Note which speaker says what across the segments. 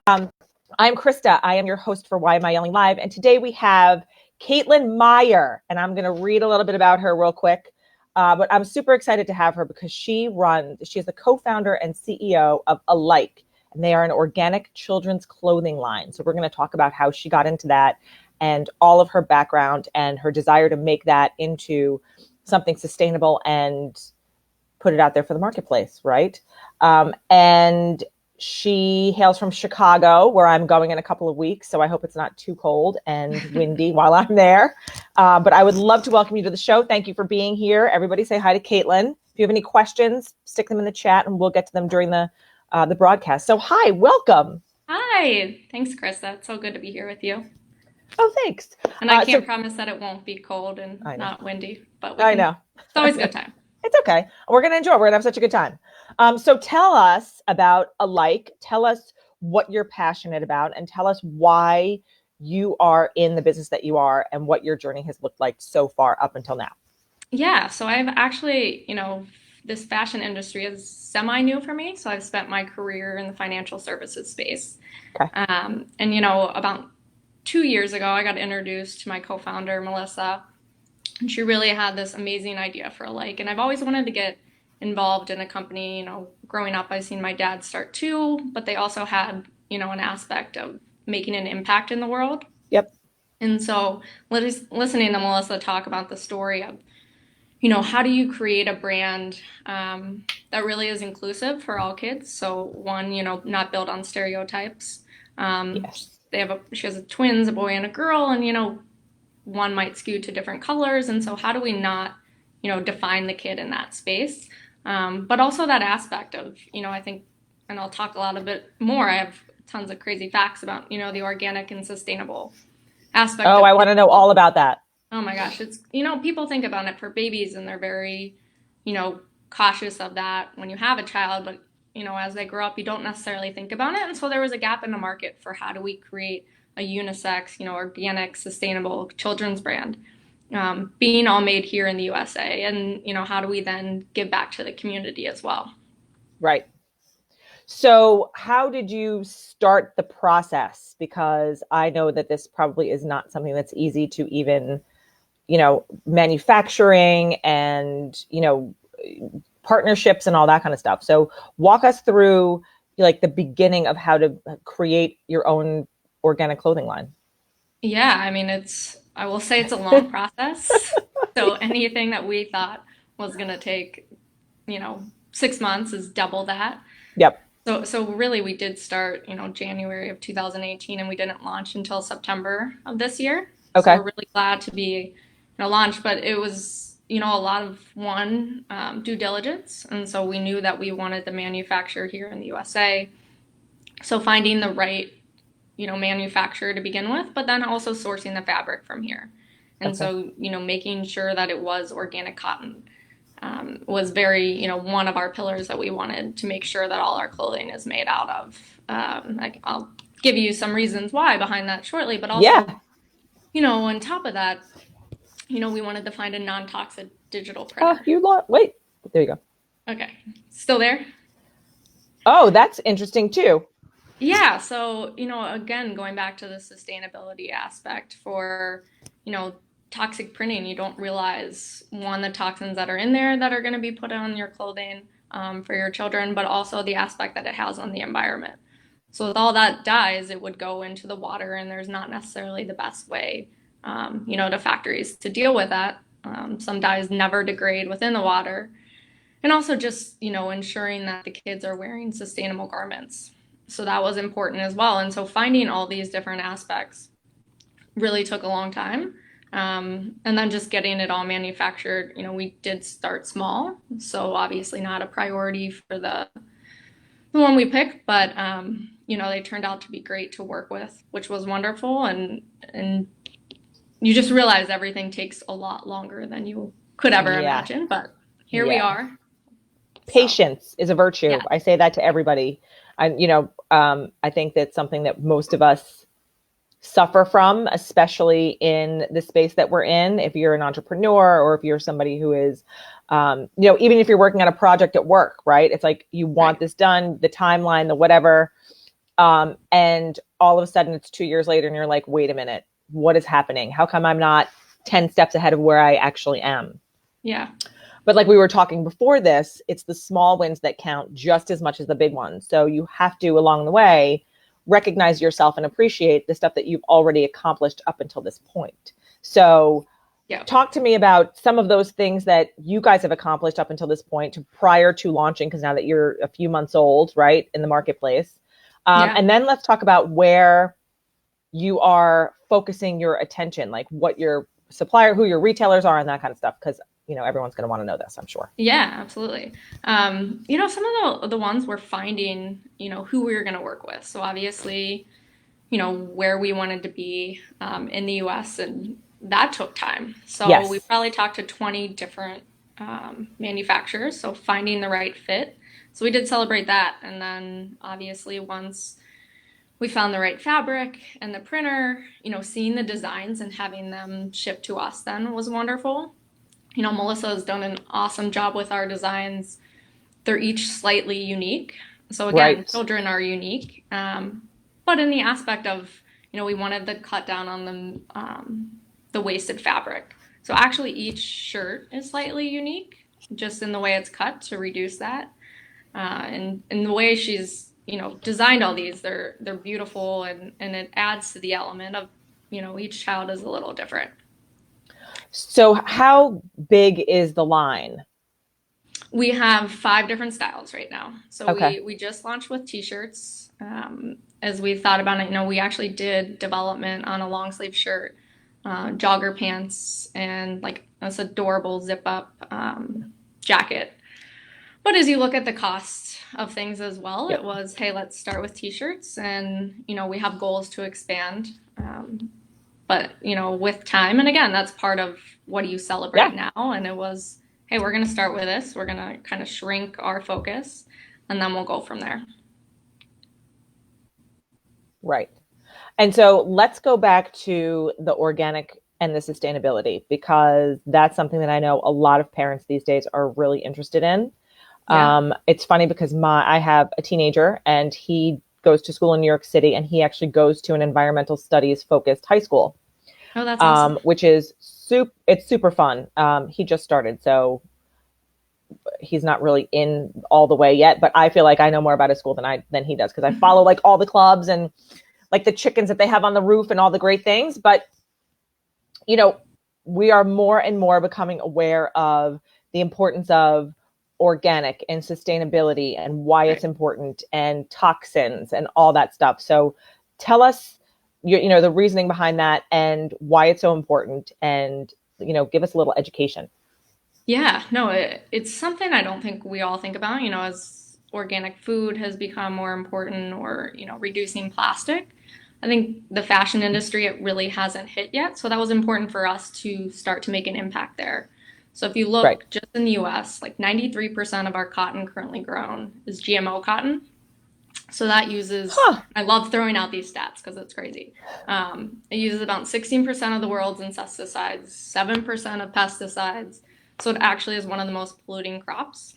Speaker 1: Um, I'm Krista. I am your host for Why Am I Yelling Live? And today we have Kaitlin Meyer, and I'm going to read a little bit about her real quick. But I'm super excited to have her because she is the co-founder and CEO of Alike, and they are an organic children's clothing line. So we're going to talk about how she got into that and all of her background and her desire to make that into something sustainable and put it out there for the marketplace, right? And she hails from Chicago, where I'm going in a couple of weeks. So I hope it's not too cold and windy while I'm there. But I would love to welcome you to the show. Thank you for being here. Everybody say hi to Kaitlin. If you have any questions, stick them in the chat and we'll get to them during the broadcast. So hi, welcome.
Speaker 2: Hi, thanks, Krista. It's so good to be here with you.
Speaker 1: Oh, thanks.
Speaker 2: And I can't promise that it won't be cold and not windy, but
Speaker 1: I know.
Speaker 2: It's always a good time.
Speaker 1: It's okay. We're going to enjoy it. We're going to have such a good time. So tell us about Alike. Tell us what you're passionate about and tell us why you are in the business that you are and what your journey has looked like so far up until now.
Speaker 2: Yeah, so I've actually, this fashion industry is semi-new for me. So I've spent my career in the financial services space.
Speaker 1: Okay.
Speaker 2: About 2 years ago, I got introduced to my co-founder, Melissa. And she really had this amazing idea for Alike. And I've always wanted to get involved in a company. Growing up, I've seen my dad start too, but they also had, an aspect of making an impact in the world.
Speaker 1: Yep.
Speaker 2: And so listening to Melissa talk about the story of, how do you create a brand that really is inclusive for all kids? So one, not built on stereotypes.
Speaker 1: Yes.
Speaker 2: She has twins, a boy and a girl, and, one might skew to different colors. And so how do we not, define the kid in that space? But also that aspect of, I think, and I'll talk a bit more. I have tons of crazy facts about, the organic and sustainable aspect.
Speaker 1: Oh, I want to know all about that.
Speaker 2: Oh my gosh. It's, people think about it for babies and they're very, cautious of that when you have a child, but, as they grow up, you don't necessarily think about it. And so there was a gap in the market for how do we create a unisex, organic, sustainable children's brand, being all made here in the USA. And, how do we then give back to the community as well?
Speaker 1: Right. So how did you start the process? Because I know that this probably is not something that's easy to even, manufacturing and, partnerships and all that kind of stuff. So walk us through like the beginning of how to create your own organic clothing line.
Speaker 2: Yeah, I mean, I will say it's a long process. So anything that we thought was going to take, 6 months is double that.
Speaker 1: Yep.
Speaker 2: So really we did start, January of 2018 and we didn't launch until September of this year.
Speaker 1: Okay.
Speaker 2: So we're really glad to be, launched, but it was, a lot of due diligence. And so we knew that we wanted the manufacturer here in the USA. So finding the right manufacturer to begin with, but then also sourcing the fabric from here. And so, making sure that it was organic cotton was very, one of our pillars that we wanted to make sure that all our clothing is made out of. I'll give you some reasons why behind that shortly, but also, on top of that, we wanted to find a non-toxic digital printer.
Speaker 1: Wait, there you go.
Speaker 2: Okay. Still there?
Speaker 1: Oh, that's interesting too.
Speaker 2: Yeah. So, again, going back to the sustainability aspect for, toxic printing, you don't realize, one, the toxins that are in there that are going to be put on your clothing for your children, but also the aspect that it has on the environment. So with all that dyes, it would go into the water, and there's not necessarily the best way, to factories to deal with that. Some dyes never degrade within the water. And also just, ensuring that the kids are wearing sustainable garments. So that was important as well. And so finding all these different aspects really took a long time. And then just getting it all manufactured, we did start small. So obviously not a priority for the one we picked, but, they turned out to be great to work with, which was wonderful. And you just realize everything takes a lot longer than you could ever imagine, but here we are.
Speaker 1: Patience is a virtue. Yeah. I say that to everybody. I think that's something that most of us suffer from, especially in the space that we're in. If you're an entrepreneur or if you're somebody who is, even if you're working on a project at work, right? It's like you want this done, the timeline, the whatever. And all of a sudden it's 2 years later and you're like, wait a minute, what is happening? How come I'm not 10 steps ahead of where I actually am?
Speaker 2: Yeah.
Speaker 1: But like we were talking before this, it's the small wins that count just as much as the big ones. So you have to, along the way, recognize yourself and appreciate the stuff that you've already accomplished up until this point. So
Speaker 2: Yeah.
Speaker 1: talk to me about some of those things that you guys have accomplished up until this point prior to launching, because now that you're a few months old, right, in the marketplace.
Speaker 2: Yeah.
Speaker 1: And then let's talk about where you are focusing your attention, like what your supplier, who your retailers are, and that kind of stuff, because everyone's going to want to know this, I'm sure.
Speaker 2: Yeah, absolutely. Some of the ones we're finding, who we were going to work with. So obviously, where we wanted to be in the US, and that took time. So
Speaker 1: Yes.
Speaker 2: we probably talked to 20 different manufacturers, so finding the right fit. So we did celebrate that. And then obviously once we found the right fabric and the printer, seeing the designs and having them shipped to us then was wonderful. Melissa has done an awesome job with our designs. They're each slightly unique. So again,
Speaker 1: Right.
Speaker 2: children are unique, but in the aspect of, we wanted to cut down on the wasted fabric. So actually, each shirt is slightly unique, just in the way it's cut to reduce that. And in the way she's, designed all these, they're beautiful, and it adds to the element of, each child is a little different.
Speaker 1: So how big is the line?
Speaker 2: We have 5 different styles right now. So
Speaker 1: Okay.
Speaker 2: we just launched with t-shirts. As we thought about it, we actually did development on a long sleeve shirt, jogger pants, and like this adorable zip up jacket. But as you look at the cost of things as well,
Speaker 1: Yep.
Speaker 2: it was, hey, let's start with t-shirts, and we have goals to expand. But with time, and again, that's part of what do you celebrate
Speaker 1: Yeah.
Speaker 2: now, and it was, hey, we're going to start with this, we're going to kind of shrink our focus, and then we'll go from there.
Speaker 1: Right. And so let's go back to the organic and the sustainability, because that's something that I know a lot of parents these days are really interested in.
Speaker 2: Yeah.
Speaker 1: It's funny because I have a teenager and he goes to school in New York City, and he actually goes to an environmental studies focused high school,
Speaker 2: Oh, that's awesome.
Speaker 1: which is it's super fun. He just started, so he's not really in all the way yet, but I feel like I know more about his school than he does, because I follow like all the clubs and like the chickens that they have on the roof and all the great things. But we are more and more becoming aware of the importance of organic and sustainability and why it's important, and toxins and all that stuff. So tell us the reasoning behind that and why it's so important, and give us a little education.
Speaker 2: Yeah, no, it's something I don't think we all think about, as organic food has become more important, or, reducing plastic. I think the fashion industry, it really hasn't hit yet. So that was important for us to start to make an impact there. So if you
Speaker 1: Right.
Speaker 2: look just in the US, like 93% of our cotton currently grown is GMO cotton. So that uses,
Speaker 1: Huh.
Speaker 2: I love throwing out these stats because it's crazy. It uses about 16% of the world's insecticides, 7% of pesticides. So it actually is one of the most polluting crops.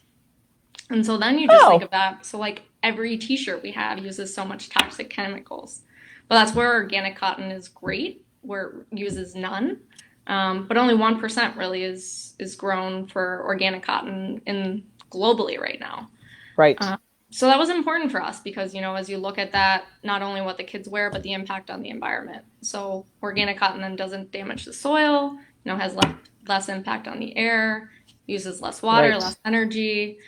Speaker 2: And so then you just think of that. So like every t-shirt we have uses so much toxic chemicals. But that's where organic cotton is great, where it uses none. But only 1% really is grown for organic cotton in globally right now.
Speaker 1: Right.
Speaker 2: So that was important for us because, as you look at that, not only what the kids wear, but the impact on the environment. So organic cotton then doesn't damage the soil, has less impact on the air, uses less water,
Speaker 1: Right.
Speaker 2: less energy.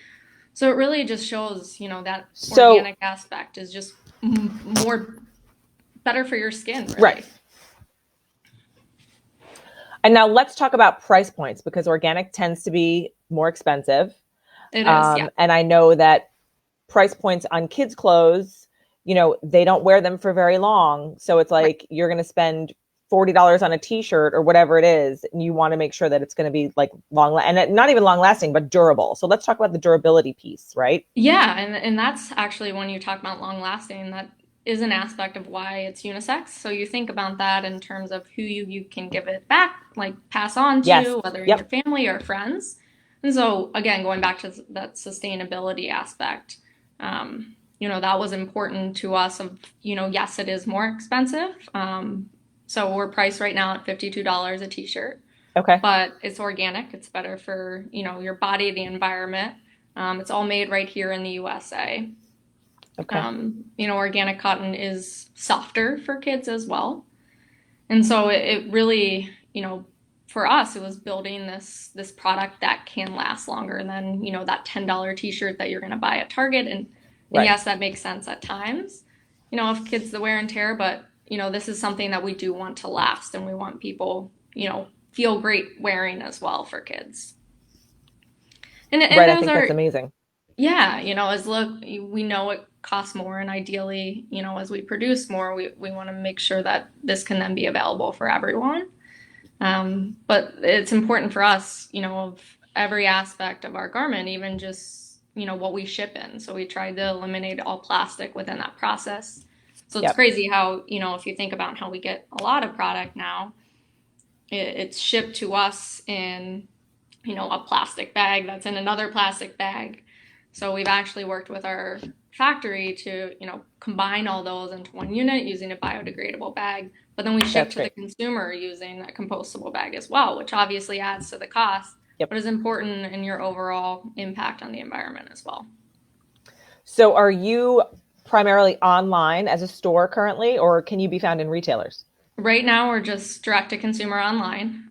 Speaker 2: So it really just shows, that
Speaker 1: So
Speaker 2: organic aspect is just more better for your skin, really.
Speaker 1: right. And now let's talk about price points, because organic tends to be more expensive.
Speaker 2: It is, yeah.
Speaker 1: And I know that price points on kids' clothes, they don't wear them for very long. So it's like you're going to spend $40 on a t-shirt or whatever it is, and you want to make sure that it's going to be like and not even long lasting, but durable. So let's talk about the durability piece, right?
Speaker 2: Yeah, and that's actually when you talk about long lasting, that is an aspect of why it's unisex. So you think about that in terms of who you can give it back, like pass on to,
Speaker 1: Yes.
Speaker 2: whether
Speaker 1: Yep.
Speaker 2: your family or friends. And so again, going back to that sustainability aspect, that was important to us of, yes, it is more expensive. So we're priced right now at $52 a t-shirt,
Speaker 1: Okay.
Speaker 2: but it's organic. It's better for, your body, the environment. It's all made right here in the USA.
Speaker 1: Okay.
Speaker 2: Organic cotton is softer for kids as well. And so it really, for us, it was building this product that can last longer than, that $10 t-shirt that you're going to buy at Target. And
Speaker 1: Right.
Speaker 2: yes, that makes sense at times, of kids, the wear and tear, but, this is something that we do want to last and we want people, feel great wearing as well for kids. And
Speaker 1: Right. I
Speaker 2: those
Speaker 1: think that's
Speaker 2: are,
Speaker 1: amazing.
Speaker 2: yeah, as look, we know it costs more, and ideally, as we produce more, we want to make sure that this can then be available for everyone. But it's important for us, of every aspect of our garment, even just, what we ship in. So we try to eliminate all plastic within that process. So it's
Speaker 1: Yep.
Speaker 2: crazy how, if you think about how we get a lot of product now, it's shipped to us in, a plastic bag that's in another plastic bag. So we've actually worked with our factory to, combine all those into one unit using a biodegradable bag. But then we ship
Speaker 1: That's
Speaker 2: to the
Speaker 1: great.
Speaker 2: consumer using a compostable bag as well, which obviously adds to the cost,
Speaker 1: Yep.
Speaker 2: but is important in your overall impact on the environment as well.
Speaker 1: So are you primarily online as a store currently, or can you be found in retailers?
Speaker 2: Right now, we're just direct to consumer online.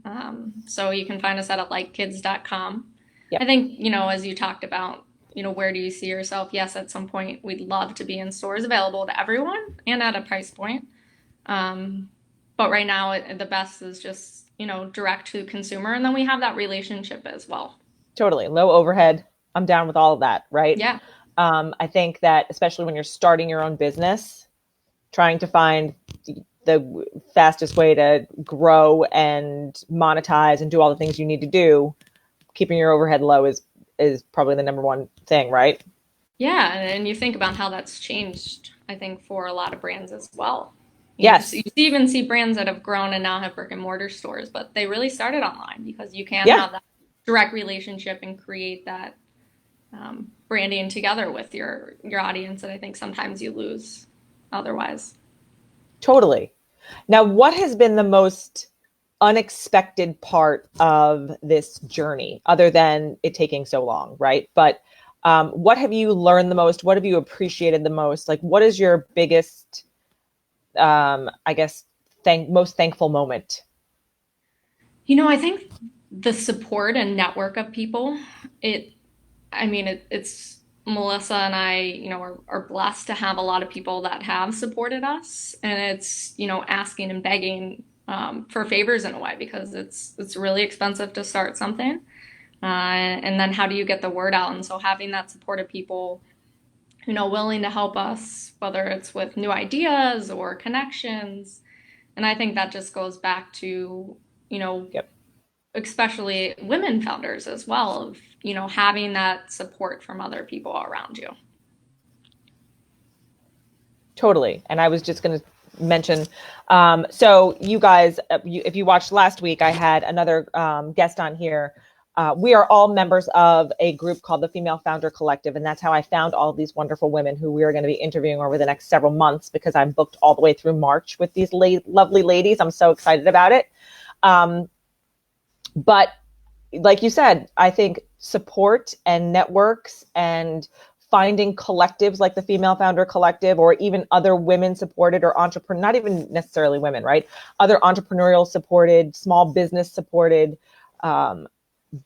Speaker 2: So you can find us at likekids.com. I
Speaker 1: Yep.
Speaker 2: think, as you talked about, where do you see yourself? Yes, at some point, we'd love to be in stores available to everyone and at a price point. Um, but right now, the best is just, direct to consumer. And then we have that relationship as well.
Speaker 1: Totally. Low overhead. I'm down with all of that. Right.
Speaker 2: Yeah.
Speaker 1: I think that especially when you're starting your own business, trying to find the fastest way to grow and monetize and do all the things you need to do, keeping your overhead low is probably the number one thing, right?
Speaker 2: Yeah. And you think about how that's changed, I think, for a lot of brands as well. You
Speaker 1: Yes.
Speaker 2: even see brands that have grown and now have brick and mortar stores, but they really started online because you can
Speaker 1: Yeah,
Speaker 2: have that direct relationship and create that branding together with your audience that I think sometimes you lose otherwise.
Speaker 1: totally. Now, what has been the most unexpected part of this journey, other than it taking so long, right? But what have you learned the most? What have you appreciated the most? Like, what is your biggest, I guess, most thankful moment?
Speaker 2: I think the support and network of people, it's Melissa and I, are blessed to have a lot of people that have supported us, and it's, asking and begging for favors in a way because it's really expensive to start something, and then how do you get the word out? And so having that support of people, willing to help us, whether it's with new ideas or connections, and I think that just goes back to,
Speaker 1: Yep.
Speaker 2: especially women founders as well, of having that support from other people around you.
Speaker 1: Totally. And I was just going to mention, so you guys, if you watched last week, I had another guest on here. We are all members of a group called the Female Founder Collective, and that's how I found all of these wonderful women who we are going to be interviewing over the next several months, because I'm booked all the way through March with these lovely ladies. I'm so excited about it. But like you said, I think support and networks and finding collectives like the Female Founder Collective, or even other women supported or entrepreneur, not even necessarily women, right? Other entrepreneurial supported, small business supported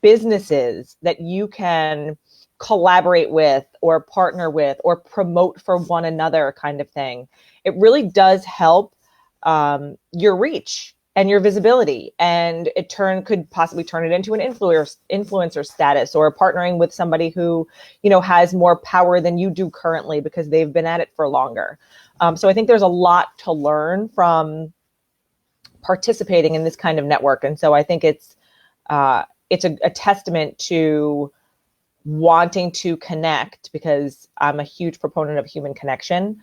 Speaker 1: businesses that you can collaborate with or partner with or promote for one another, kind of thing. It really does help your reach and your visibility, and it could possibly turn it into an influencer status, or partnering with somebody who, has more power than you do currently because they've been at it for longer. So I think there's a lot to learn from participating in this kind of network, and so I think it's a testament to wanting to connect, because I'm a huge proponent of human connection,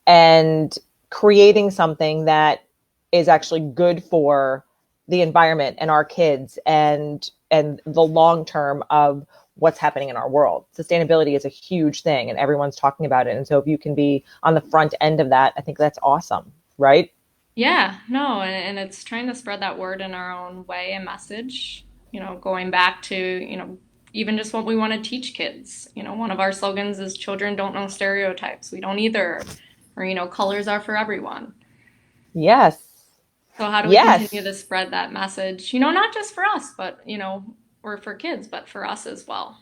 Speaker 1: and creating something that is actually good for the environment and our kids, and the long term of what's happening in our world. Sustainability is a huge thing and everyone's talking about it. And so if you can be on the front end of that, I think that's awesome, right?
Speaker 2: Yeah, no, and it's trying to spread that word in our own way and message, going back to, even just what we want to teach kids. One of our slogans is children don't know stereotypes. We don't either. Or, colors are for everyone.
Speaker 1: Yes.
Speaker 2: So how do we continue
Speaker 1: Yes.
Speaker 2: to spread that message, not just for us, but, or for kids, but for us as well?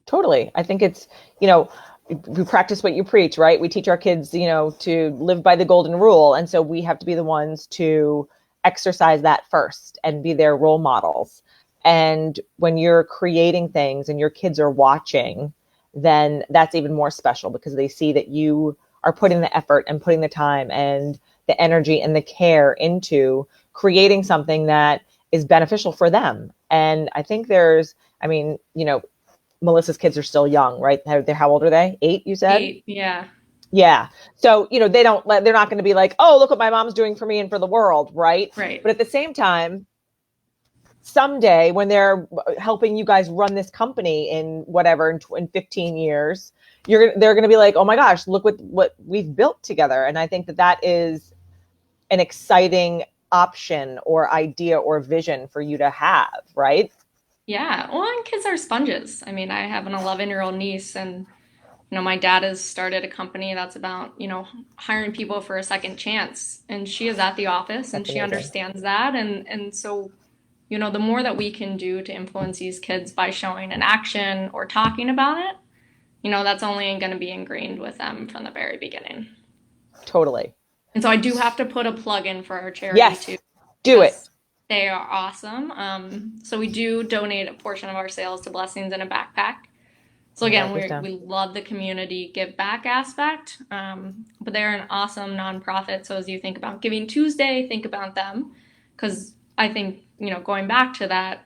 Speaker 1: Totally. I think it's, you know, we practice what you preach, right? We teach our kids, to live by the golden rule. And so we have to be the ones to exercise that first and be their role models. And when you're creating things and your kids are watching, then that's even more special because they see that you are putting the effort and putting the time and the energy and the care into creating something that is beneficial for them. And I think I mean, Melissa's kids are still young, right? How old are they? 8, you said?
Speaker 2: 8, yeah.
Speaker 1: Yeah. So, they're not going to be like, oh, look what my mom's doing for me and for the world, right?
Speaker 2: Right.
Speaker 1: But at the same time, someday when they're helping you guys run this company in whatever, in 15 years, they're going to be like, oh my gosh, look what we've built together. And I think that is an exciting option or idea or vision for you to have, right?
Speaker 2: Yeah. Well, and kids are sponges. I mean, I have an 11-year-old niece, and my dad has started a company that's about, hiring people for a second chance. And she is at the office and
Speaker 1: That's
Speaker 2: she
Speaker 1: amazing.
Speaker 2: understands that. And so, the more that we can do to influence these kids by showing an action or talking about it, that's only going to be ingrained with them from the very beginning.
Speaker 1: Totally.
Speaker 2: And so I do have to put a plug in for our charity too,
Speaker 1: Yes, do it.
Speaker 2: because they are awesome. So we do donate a portion of our sales to Blessings in a Backpack. So
Speaker 1: I'll
Speaker 2: again,
Speaker 1: write this
Speaker 2: we
Speaker 1: down.
Speaker 2: we love the community give back aspect, but they're an awesome nonprofit. So as you think about Giving Tuesday, think about them, because I think going back to that,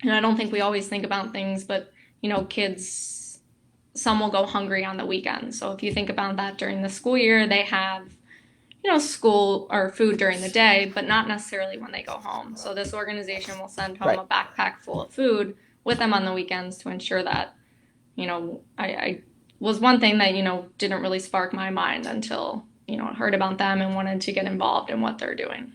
Speaker 2: and I don't think we always think about things, but kids, some will go hungry on the weekends. So if you think about that during the school year, they have school or food during the day, but not necessarily when they go home. So this organization will send home
Speaker 1: Right.
Speaker 2: a backpack full of food with them on the weekends to ensure that I was one thing that, didn't really spark my mind until, I heard about them and wanted to get involved in what they're doing.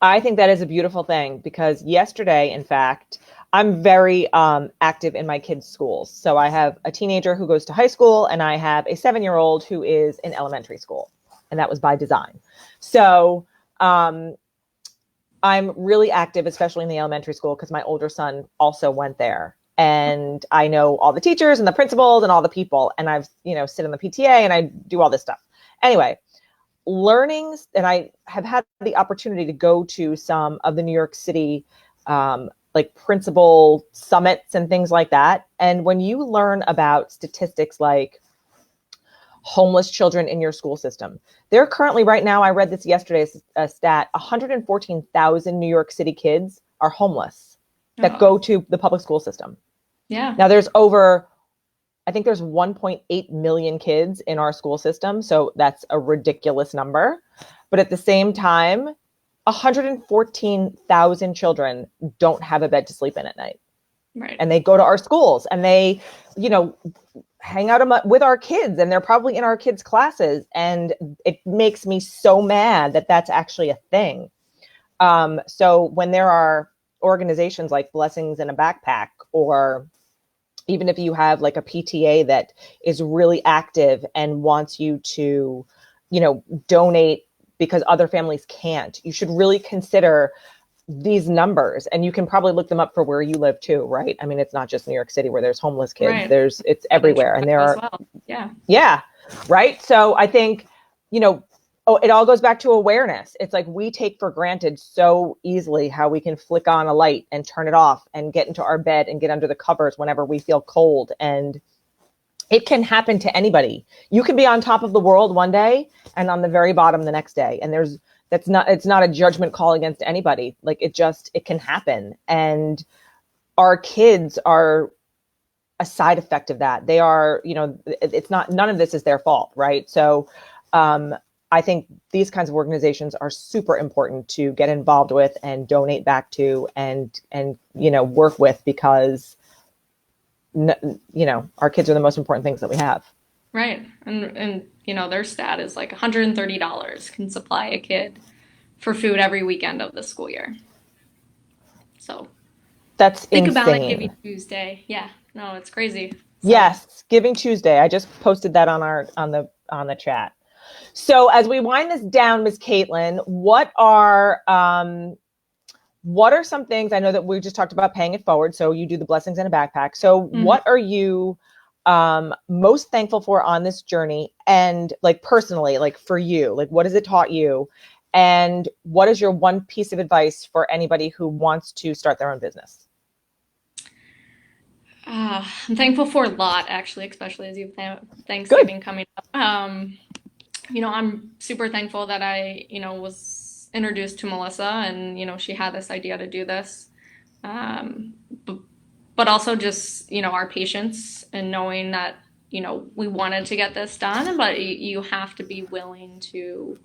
Speaker 1: I think that is a beautiful thing because yesterday, in fact, I'm very active in my kids' schools. So I have a teenager who goes to high school and I have a 7-year-old who is in elementary school. And that was by design. So I'm really active, especially in the elementary school, because my older son also went there. And I know all the teachers and the principals and all the people. And I've, sit in the PTA and I do all this stuff. Anyway, learnings, and I have had the opportunity to go to some of the New York City like principal summits and things like that. And when you learn about statistics like homeless children in your school system, there are currently, right now, I read this yesterday, a stat, 114,000 New York City kids are homeless that go to the public school system.
Speaker 2: Yeah.
Speaker 1: Now I think there's 1.8 million kids in our school system. So that's a ridiculous number. But at the same time, 114,000 children don't have a bed to sleep in at night.
Speaker 2: Right.
Speaker 1: And they go to our schools and they, hang out with our kids, and they're probably in our kids' classes. And it makes me so mad that that's actually a thing. So when there are organizations like Blessings in a Backpack, or even if you have like a PTA that is really active and wants you to, donate because other families can't, you should really consider these numbers. And you can probably look them up for where you live too, right? I mean, it's not just New York City where there's homeless kids.
Speaker 2: Right.
Speaker 1: It's everywhere. And there
Speaker 2: as
Speaker 1: are,
Speaker 2: well. Yeah.
Speaker 1: Yeah. Right. So I think, it all goes back to awareness. It's like we take for granted so easily how we can flick on a light and turn it off and get into our bed and get under the covers whenever we feel cold. And it can happen to anybody. You can be on top of the world one day and on the very bottom the next day. And it's not a judgment call against anybody. Like it can happen. And our kids are a side effect of that. They are, it's not, none of this is their fault. Right. So, I think these kinds of organizations are super important to get involved with and donate back to and work with, because our kids are the most important things that we have.
Speaker 2: Right. And their stat is like $130 can supply a kid for food every weekend of the school year. So
Speaker 1: That's
Speaker 2: think about it, Giving
Speaker 1: insane.
Speaker 2: Tuesday. Yeah, no, it's crazy. So,
Speaker 1: Yes, Giving Tuesday. I just posted that on the chat. So as we wind this down, Ms. Kaitlin, what are some things? I know that we just talked about paying it forward. So you do the blessings in a backpack. So
Speaker 2: mhm.
Speaker 1: what are you most thankful for on this journey? And like personally, like for you, like what has it taught you? And what is your one piece of advice for anybody who wants to start their own business?
Speaker 2: I'm thankful for a lot, actually, especially as you have
Speaker 1: Good.
Speaker 2: Thanksgiving coming up. I'm super thankful that I, was introduced to Melissa and, she had this idea to do this. Um, but, but also just, our patience and knowing that, we wanted to get this done, but you have to be willing to,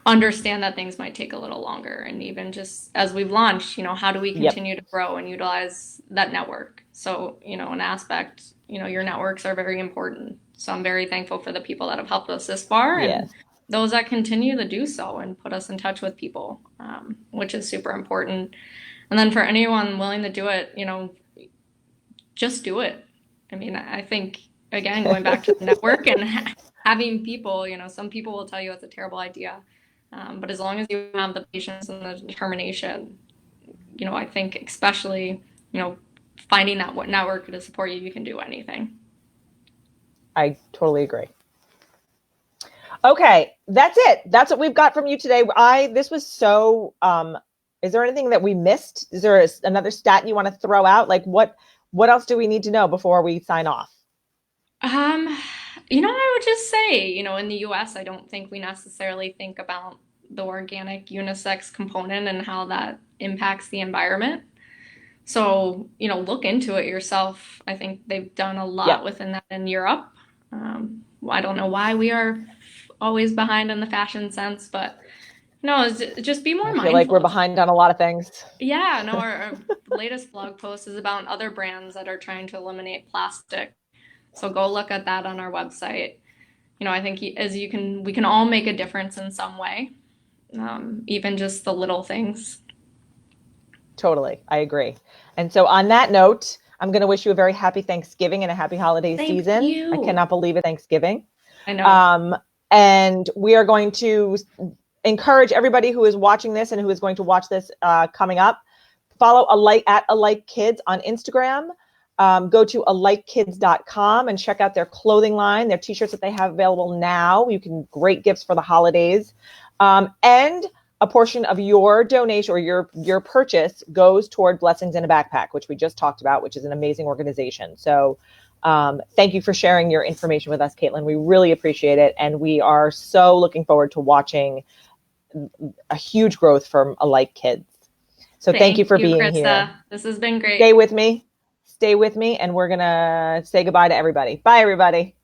Speaker 2: understand that things might take a little longer. And even just as we've launched, how do we
Speaker 1: Yep.
Speaker 2: continue to grow and utilize that network? So, an aspect, your networks are very important. So I'm very thankful for the people that have helped us this far and
Speaker 1: Yes.
Speaker 2: those that continue to do so and put us in touch with people, which is super important. And then for anyone willing to do it, just do it. I mean, I think, again, going back to the network and having people, some people will tell you it's a terrible idea. But as long as you have the patience and the determination, I think especially, finding that what network to support you, you can do anything.
Speaker 1: I totally agree. Okay, that's it. That's what we've got from you today. This was so is there anything that we missed? Is there another stat you want to throw out? Like what else do we need to know before we sign off?
Speaker 2: Um, I would just say, in the US, I don't think we necessarily think about the organic unisex component and how that impacts the environment. So, look into it yourself. I think they've done a lot
Speaker 1: Yep.
Speaker 2: within that in Europe. I don't know why we are always behind in the fashion sense, but no, just be more
Speaker 1: I feel like we're
Speaker 2: mindful.
Speaker 1: behind on a lot of things.
Speaker 2: Yeah, no, our latest blog post is about other brands that are trying to eliminate plastic. So go look at that on our website. I think we can all make a difference in some way, even just the little things.
Speaker 1: Totally. I agree. And so on that note, I'm going to wish you a very happy Thanksgiving and a happy holiday
Speaker 2: Thank
Speaker 1: season. I
Speaker 2: you.
Speaker 1: cannot believe it, Thanksgiving.
Speaker 2: I know.
Speaker 1: Um, and we are going to encourage everybody who is watching this and who is going to watch this coming up. Follow at Alike Kids on Instagram. Go to alikekids.com and check out their clothing line, their t-shirts that they have available now. You can great gifts for the holidays. And a portion of your donation or your purchase goes toward Blessings in a Backpack, which we just talked about, which is an amazing organization. So thank you for sharing your information with us, Kaitlin. We really appreciate it. And we are so looking forward to watching a huge growth from Alike Kids. So thank you for being
Speaker 2: Krista.
Speaker 1: here.
Speaker 2: This has been great.
Speaker 1: Stay with me. Stay with me. And we're going to say goodbye to everybody. Bye, everybody.